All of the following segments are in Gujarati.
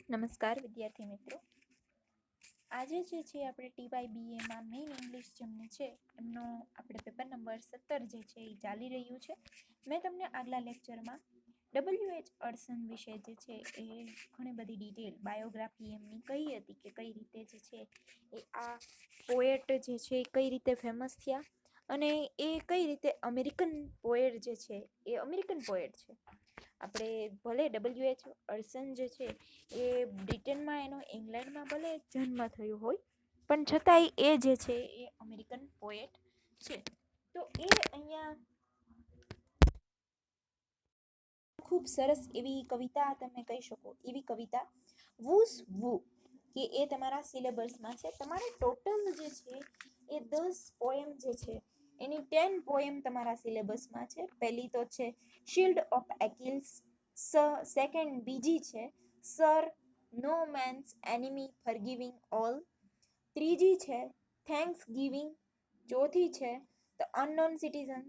નમસ્કાર વિદ્યાર્થી મિત્રો, આજે જે છે આપણે TYBAમાં મેઇન ઇંગ્લિશ જેમને છે એમનો આપણે પેપર નંબર 17 જે છે એ ચાલી રહ્યું છે. મેં તમને આગલા લેક્ચરમાં WH અડસન વિશે જે છે એ ઘણી બધી ડિટેલ બાયોગ્રાફી એમની કઈ હતી કે કઈ રીતે જે છે એ આ પોએટ જે છે એ કઈ રીતે ફેમસ થયા અને એ કઈ રીતે અમેરિકન પોએટ જે છે એ અમેરિકન પોએટ છે. આપણે ભલે WH અડસન જે છે એ બ્રિટનમાં એનો ઇંગ્લેન્ડમાં ભલે જન્મ થયો હોય પણ છતાંય એ જે છે એ અમેરિકન પોએટ છે. તો એ અહીંયા ખૂબ સરસ એવી કવિતા તમે કહી શકો એવી કવિતા વૂઝ વૂ કે એ તમારા સિલેબસમાં છે. તમારે ટોટલ જે છે એ 10 પોએમ જે છે એની 10 પોએમ તમારા સિલેબસમાં છે. પહેલી તો છે શિલ્ડ ઓફ એકિલ્સ, સેકન્ડ બીજી છે સર નો મેન્સ એનિમી ફરગિવિંગ ઓલ, ત્રીજી છે થેન્ક્સ ગિવિંગ, ચોથી છે ધ અનનોન સિટીઝન,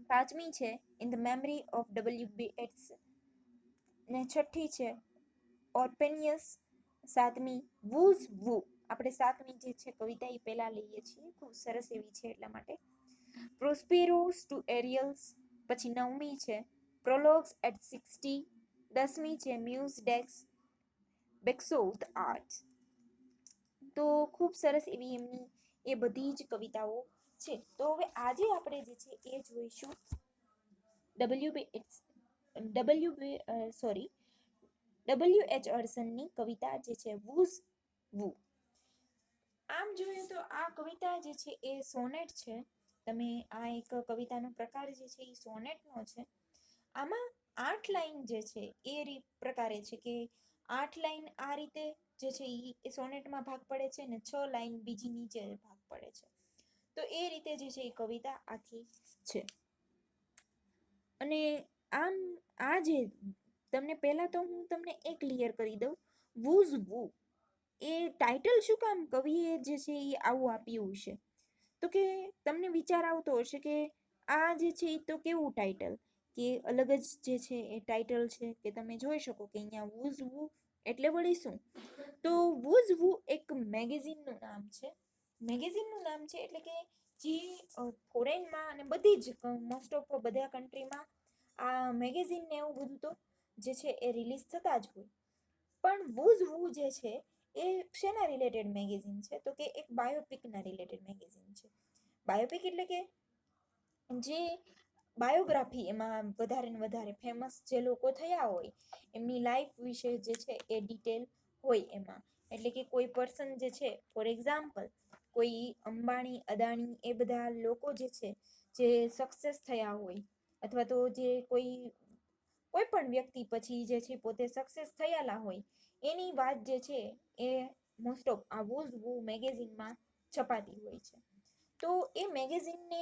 પાંચમી છે in the memory of WBH ને છઠ્ઠી છે ઓર્પેનિયસ, સાતમી વૂઝ વૂ. આપણે સાતમી જે છે કવિતા એ પહેલા લઈએ છીએ, ખૂબ સરસ એવી છે એટલા માટે. પ્રોસ્પેરોસ ટુ એરિયલ્સ, પછી નવમી છે પ્રોલોગ્સ એટ 60, દસમી છે મ્યુઝ ડેક્સ બેક્સોથ આર્ટ. તો ખૂબ સરસ એવી એમની એ બધી જ કવિતાઓ છે. તો હવે આજે આપણે જે છે એ જોઈશું WH અડસનની કવિતા જે છે વૂઝ વૂ. આમ જોઈએ તો આ કવિતા જે છે એ સોનેટ છે. તમે આ એક કવિતાનો પ્રકાર જે છે એ સોનેટનો છે. આમાં 8 લાઈન જે છે એ પ્રકારે છે કે 8 લાઈન આ રીતે જે છે એ સોનેટમાં ભાગ પડે છે ને 6 લાઈન બીજી નીચે ભાગ પડે છે. તો એ રીતે જે છે એ કવિતા આખી છે. અને આમ આ જે તમને પહેલા તો હું તમને એ ક્લિયર કરી દઉં વૂઝ વૂ એ ટાઇટલ શું કામ કવિએ જે છે એ આવું આપ્યું છે. તો કે તમને વિચાર આવતો હશે કે આ જે છે એ તો કેવું ટાઇટલ કે અલગ જ જે છે એ ટાઇટલ છે કે તમે જોઈ શકો કે અહીંયા વૂઝ વૂ એટલે વળી શું. તો વૂઝ વૂ એક મેગેઝિનનું નામ છે. મેગેઝિનનું નામ છે એટલે કે જે ફોરેનમાં અને બધી જ મોસ્ટ ઓફ બધા કન્ટ્રીમાં આ મેગેઝિન ને એવું બધું તો જે છે એ રિલીઝ થતા જ હોય. પણ વૂઝ વૂ જે છે એ શેના રિલેટેડ મેગેઝિન છે તો કે એક બાયોપિકના રિલેટેડ મેગેઝિન છે. બાયોપિક એટલે કે જે બાયોગ્રાફી એમાં વધારે ને વધારે ફેમસ જે લોકો થયા હોય એમની લાઈફ વિશે જે છે એ ડિટેલ હોય એમાં. એટલે કે કોઈ પર્સન જે છે ફોર એક્ઝામ્પલ કોઈ અંબાણી અદાણી એ બધા લોકો જે છે જે સક્સેસ થયા હોય અથવા તો જે કોઈ પણ વ્યક્તિ પછી જે છે પોતે સક્સેસ થયેલા હોય એની વાત જે છે એ મોસ્ટ ઓફ આ વૂઝ વૂ મેગેઝિનમાં છપાતી હોય છે. તો એ મેગેઝિનને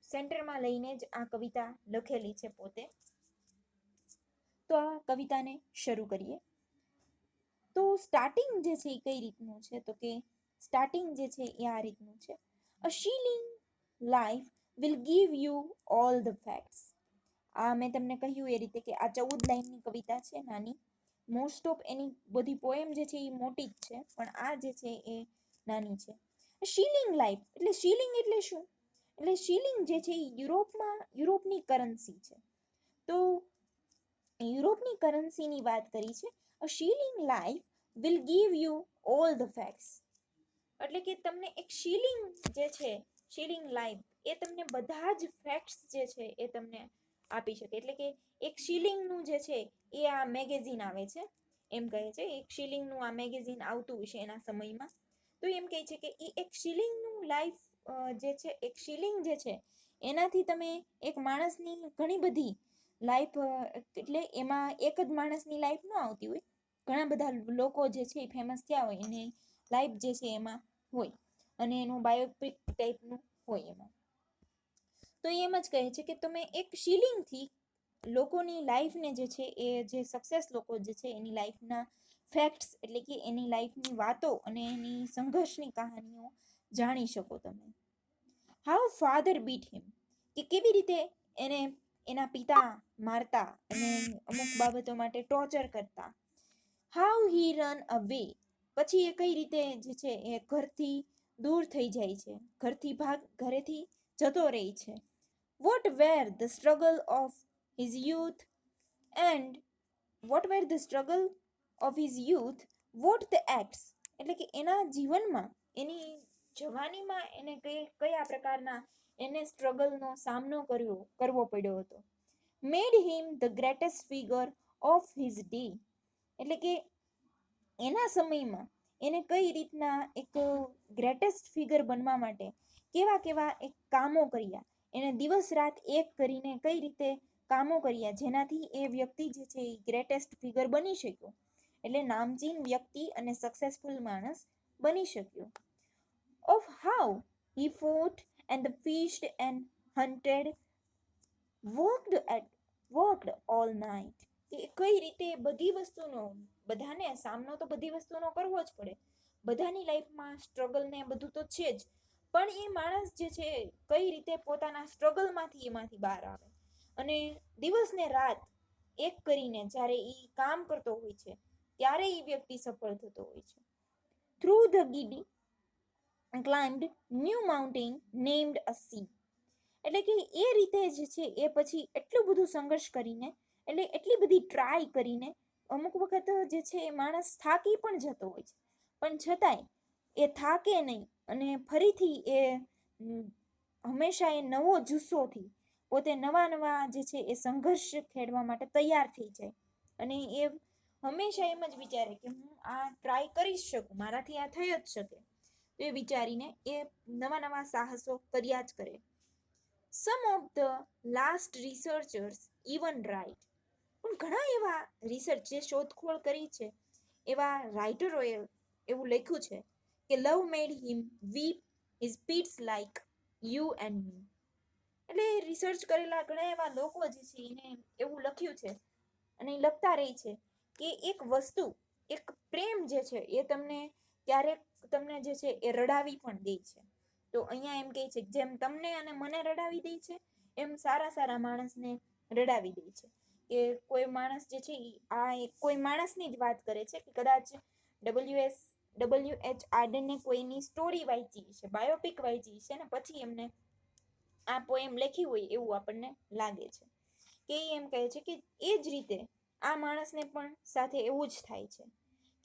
સેન્ટરમાં લઈને જ આ કવિતા લખેલી છે પોતે. તો આ કવિતાને શરૂ કરીએ. તો સ્ટાર્ટિંગ જે છે એ કઈ રીતનું છે તો કે સ્ટાર્ટિંગ જે છે એ આ રીતનું છે. A shilling life will give you all the facts. આ મેં તમને કહ્યું એ રીતે કે આ 14 લાઈનની કવિતા છે નાની. મોસ્ટ ઓફ એની બધી પોએમ જે છે એ મોટી જ છે પણ આ જે છે એ નાની છે. શીલિંગ લાઈફ એટલે શીલિંગ એટલે શું? એટલે શીલિંગ જે છે એ યુરોપની કરન્સી છે. તો યુરોપની કરન્સીની વાત કરી છે. A shilling life will give you all the facts. એટલે કે તમને એક શીલિંગ જે છે શીલિંગ લાઈફ એ તમને બધા જ ફેક્ટ્સ જે છે એ તમને આપી શકે. એટલે કે એક શિલિંગનું જે છે એ આ મેગેઝિન આવે છે એમ કહે છે. એક શિલિંગનું આ મેગેઝિન આવતું છે એના સમયમાં. તો એમ કહે છે કે એ એક શિલિંગનું લાઈફ જે છે એક શિલિંગ જે છે એનાથી તમે એક માણસની ઘણી બધી લાઈફ એટલે એમાં એક જ માણસની લાઈફ ન આવતી હોય. ઘણા બધા લોકો જે છે એ ફેમસ થયા હોય એને લાઈફ જે છે એમાં હોય અને એનું બાયોપિક ટાઈપનું હોય એમાં. તો એમ જ કહે છે કે તમે એક શિલિંગથી લોકોની લાઈફને જે છે એ જે સક્સેસ લોકો જે છે એની લાઈફના ફેક્ટ્સ એટલે કે એની લાઈફની વાતો અને એની સંઘર્ષની કહાનીઓ જાણી શકો તમે. હાઉ ફાધર બીટ હિમ કે કેવી રીતે એને એના પિતા મારતા અને અમુક બાબતો માટે ટોર્ચર કરતા. હાઉ હી રન અવે, પછી એ કઈ રીતે જે છે એ ઘરથી દૂર થઈ જાય છે, ઘરેથી જતો રહે છે. What were the struggle of his youth and what were the struggle of his youth what the acts, એટલે કે એના જીવનમાં એની જવાનીમાં એને કયા પ્રકારના એને સ્ટ્રગલનો સામનો કરવો પડ્યો હતો. Made him the greatest figure of his day, એટલે કે એના સમયમાં એને કઈ રીતના એક ગ્રેટેસ્ટ ફિગર બનવા માટે કેવા કેવા એક કામો કર્યા, એને દિવસ રાત એક કરીને કઈ રીતે કામો કર્યા જેનાથી એ વ્યક્તિ જે છે એ ગ્રેટેસ્ટ ફિગર બની શક્યો, એટલે નામચીન વ્યક્તિ અને સક્સેસફુલ માણસ બની શક્યો. Of how he fought and fished and hunted worked all night, કે કઈ રીતે બધી વસ્તુનો બધાને સામનો તો બધી વસ્તુનો કરવો જ પડે, બધાની લાઈફમાં સ્ટ્રગલ ને બધું તો છે જ, પણ એ માણસ જે છે કઈ રીતે પોતાના સ્ટ્રગલમાંથી એમાંથી બહાર આવે અને દિવસ ને રાત એક કરીને જ્યારે એ કામ કરતો હોય છે ત્યારે એ વ્યક્તિ સફળ થતો હોય છે. Through the giddy climbed new mountain named a sea, એટલે કે એ રીતે જ છે એ પછી એટલું બધું સંઘર્ષ કરીને, એટલે એટલી બધી ટ્રાય કરીને અમુક વખત જે છે એ માણસ થાકી પણ જતો હોય છે, પણ છતાંય એ થાકે નહીં અને ફરીથી એ હંમેશા એ નવો જુસ્સોથી પોતે નવા નવા જે છે એ સંઘર્ષ ખેડવા માટે તૈયાર થઈ જાય અને એ હંમેશા એમ જ વિચારે કે હું આ ટ્રાય કરી જ શકું, મારાથી આ થઈ જ શકે, તો એ વિચારીને એ નવા નવા સાહસો કર્યા જ કરે. Some of the last researchers even write, પણ ઘણા એવા રિસર્ચ જે શોધખોળ કરી છે એવા રાઇટરોએ એવું લખ્યું છે કે love made him weep his pints like you and me, એટલે રિસર્ચ કરેલા ઘણા એવા લોકો જે છે એને એવું લખ્યું છે અને લખતા રહે છે કે એક વસ્તુ, એક પ્રેમ જે છે એ તમને ક્યારેક તમને જે છે એ રડાવી પણ દે છે. તો અહીંયા એમ કહે છે જેમ તમને અને મને રડાવી દે છે એમ સારા સારા માણસને રડાવી દે છે. કે કોઈ માણસ જે છે આ કોઈ માણસની જ વાત કરે છે કે કદાચ ડબલ્યુ એચ આર્ડને કોઈની સ્ટોરી વાંચી છે, બાયોપિક વાંચી છે ને પછી એમને આ પોએમ લખી હોય એવું આપણને લાગે છે. કે એમ કહે છે કે એ જ રીતે આ માણસને પણ સાથે એવું જ થાય છે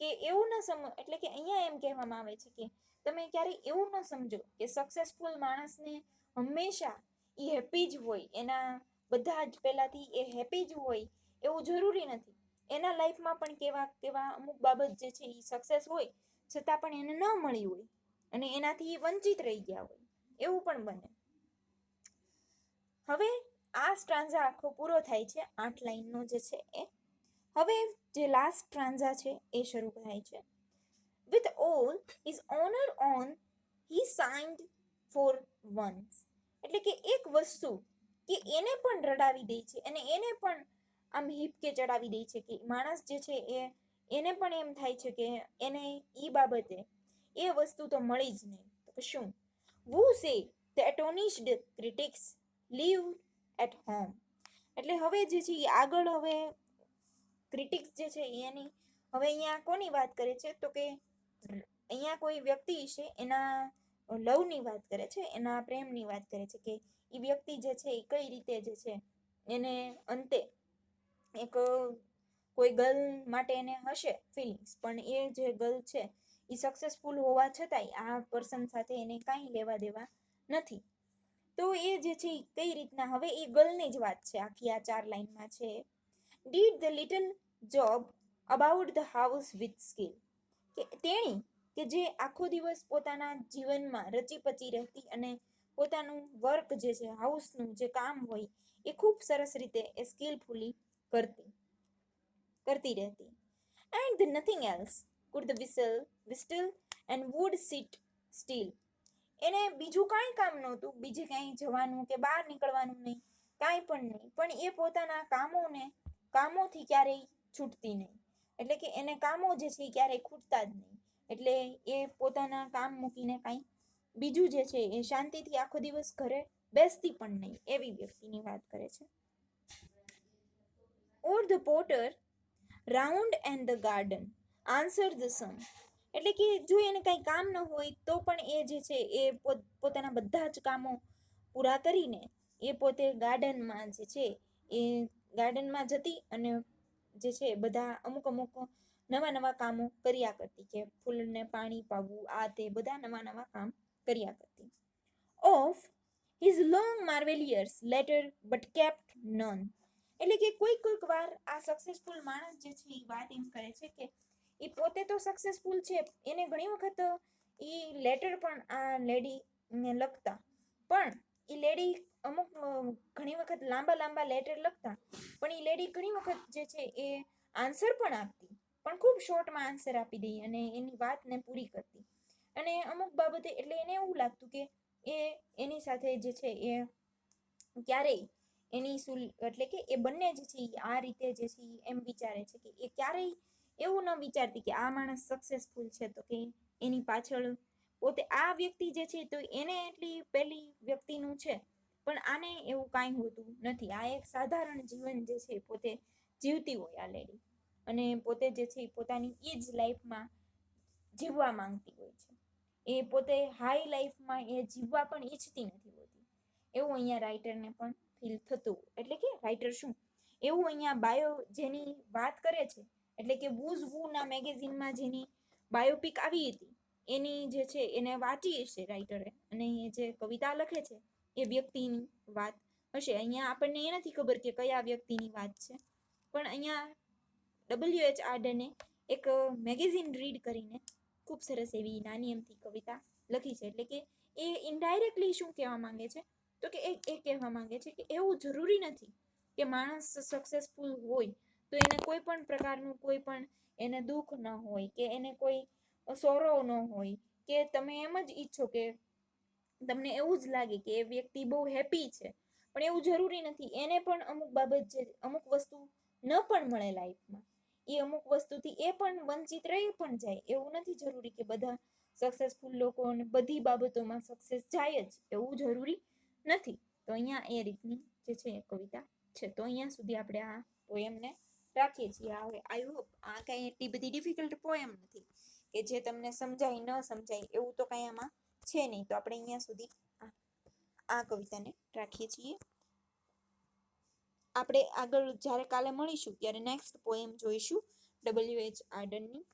કે એવું ન એટલે કે અહીંયા એમ કહેવામાં આવે છે કે તમે ક્યારેય એવું ન સમજો કે સક્સેસફુલ માણસને હંમેશા એ હેપી જ હોય, એના બધા જ પહેલાથી એ હેપી જ હોય એવું જરૂરી નથી. એના લાઈફમાં પણ કેવા કેવા અમુક બાબત જે છે એ સક્સેસ હોય છતાં પણ એને ન મળી હોય અને એનાથી વંચિત રહી ગયા હોય, એવું પણ બને. હવે આ સ્ટ્રાન્ઝા આખો પૂરો થાય છે 8 લાઈનનો જે છે એ. હવે જે લાસ્ટ સ્ટ્રાન્ઝા છે એ શરૂ થાય છે. With all his honor on, he signed for once, એટલે કે એક વસ્તુ કે એને પણ રડાવી દે છે અને એને પણ આમ હિપકે ચડાવી દે છે કે માણસ જે છે એને પણ એમ થાય છે કે એને ઈ બાબતે એ વસ્તુ તો મળી જ નહીં તો શું. Who say the astonished critics live at home, એટલે હવે જે છે આગળ હવે ક્રિટિક્સ જે છે એની હવે અહીંયા કોની વાત કરે છે તો કે અહીંયા કોઈ વ્યક્તિ છે એના લવની વાત કરે છે, એના પ્રેમની વાત કરે છે કે એ વ્યક્તિ જે છે એ કઈ રીતે જે છે એને અંતે એક કોઈ ગર્લ માટે એને હશે ફિલિંગ્સ, પણ એ જે ગર્લ છે એ સક્સેસફુલ હોવા છતાંય આ પર્સન સાથે એને કાંઈ લેવા દેવા નથી. તો એ જે છે કઈ રીતના હવે એ ગર્લની જ વાત છે આખી આ 4 લાઈનમાં છે. Did the little job about the house with skill, કે તેણી કે જે આખો દિવસ પોતાના જીવનમાં રચીપચી રહેતી અને પોતાનું વર્ક જે છે હાઉસનું જે કામ હોય એ ખૂબ સરસ રીતે એ સ્કિલફુલી કરતી રહેતી. And the nothing else could the whistle and would sit still, એને બીજું કાંઈ કામ નહોતું, બીજે કાંઈ જવાનું કે બહાર નીકળવાનું નહીં, કાંઈ પણ નહીં, પણ એ પોતાના કામોથી ક્યારેય છૂટતી નહીં, એટલે કે એને કામો જે છે એ ક્યારેય ખૂટતા જ નહીં, એટલે એ પોતાના કામ મૂકીને કાંઈ બીજું જે છે એ શાંતિથી આખો દિવસ ઘરે બેસતી પણ નહીં, એવી વ્યક્તિની વાત કરે છે. Or the potter round and the garden, answer the some, એટલે કે જો એને કંઈ કામ ન હોય તો પણ એ જે છે એ પોતાના બધા જ કામો પૂરા કરીને એ પોતે ગાર્ડનમાં જે છે એ ગાર્ડનમાં જતી અને જે છે બધા અમુક અમુક નવા નવા કામો કર્યા કરતી, કે ફૂલને પાણી પાવું આ તે બધા નવા નવા કામ કર્યા કરતી. Of his long Marvel years letter but kept none, એટલે કે કોઈક વાર આ સક્સેસફુલ માણસ જે છે એ વાત એમ કરે છે કે એ પોતે તો સક્સેસફુલ છે, એને ઘણી વખત એ લેટર પણ આ લેડીને લખતા, પણ એ લેડી અમુક ઘણી વખત લાંબા લાંબા લેટર લખતા, પણ એ લેડી ઘણી વખત જે છે એ આન્સર પણ આપતી, પણ ખૂબ શોર્ટમાં આન્સર આપી દઈ અને એની વાતને પૂરી કરતી. અને અમુક બાબતે એટલે એને એવું લાગતું કે એ એની સાથે જે છે એ ક્યારેય એની એટલે કે એ બંને જ છે આ રીતે જે છે એમ વિચારે છે કે એ ક્યારેય એવું ન વિચારતી કે આ માણસ સક્સેસફુલ છે તો કે એની પાછળ પોતે આ વ્યક્તિ જે છે તો એને એટલી પેલી વ્યક્તિનું છે, પણ આને એવું કાંઈ હોતું નથી. આ એક સાધારણ જીવન જે છે પોતે જીવતી હોય આ લેડી, અને પોતે જે છે પોતાની એ જ લાઈફમાં જીવવા માંગતી હોય છે. એ પોતે હાઈ લાઈફમાં એ જીવવા પણ ઈચ્છતી નથી હોતી, એવું અહીંયા રાઇટરને પણ ફીલ થતું. એટલે કે રાઇટર શું એવું અહીંયા બાયો જેની વાત કરે છે, એટલે કે વૂઝ વુ ના મેગેઝિનમાં જેની બાયોપિક આવી હતી એની જે છે એને વાંચી હશે રાઇટરે, અને એ જે કવિતા લખે છે એ વ્યક્તિની વાત હશે. અહીંયા આપણને એ નથી ખબર કે કયા વ્યક્તિની વાત છે, પણ અહીંયા ડબલ્યુ એચ આર્ડને એક મેગેઝિન રીડ કરીને ખૂબ સરસ એવી નાની અમથી કવિતા લખી છે. એટલે કે એ ઇનડાયરેક્ટલી શું કહેવા માંગે છે, તો કે એ કહેવા માંગે છે કે એવું જરૂરી નથી કે માણસ સક્સેસફુલ હોય તો એને કોઈ પણ પ્રકારનું કોઈ પણ એને દુઃખ ન હોય, કે એને કોઈ સોરો ન હોય, કે તમે એમ જ ઈચ્છો કે તમને એવું જ લાગે કે એ વ્યક્તિ બહુ હેપી છે, પણ એવું જરૂરી નથી. એને પણ અમુક બાબત જે અમુક વસ્તુ ન પણ મળે લાઈફમાં, એ અમુક વસ્તુથી એ પણ વંચિત રહી પણ જાય. એવું નથી જરૂરી કે બધા સક્સેસફુલ લોકો બધી બાબતોમાં સક્સેસ જાય જ, એવું જરૂરી નથી. તો અહીંયા એ રીતની જે છે કવિતા છે. તો અહીંયા સુધી આપણે આ પોએમને રાખીએ છીએ. હવે આઈ હોપ આ કાંઈ એટલી બધી ડિફિકલ્ટ પોએમ નથી કે જે તમને સમજાય ન સમજાય એવું તો કાંઈ આમાં છે નહીં. તો આપણે અહીંયા સુધી આ કવિતાને રાખીએ છીએ. આપણે આગળ જ્યારે કાલે મળીશું ત્યારે નેક્સ્ટ પોએમ જોઈશું ડબલ્યુ એચ આર્ડનની.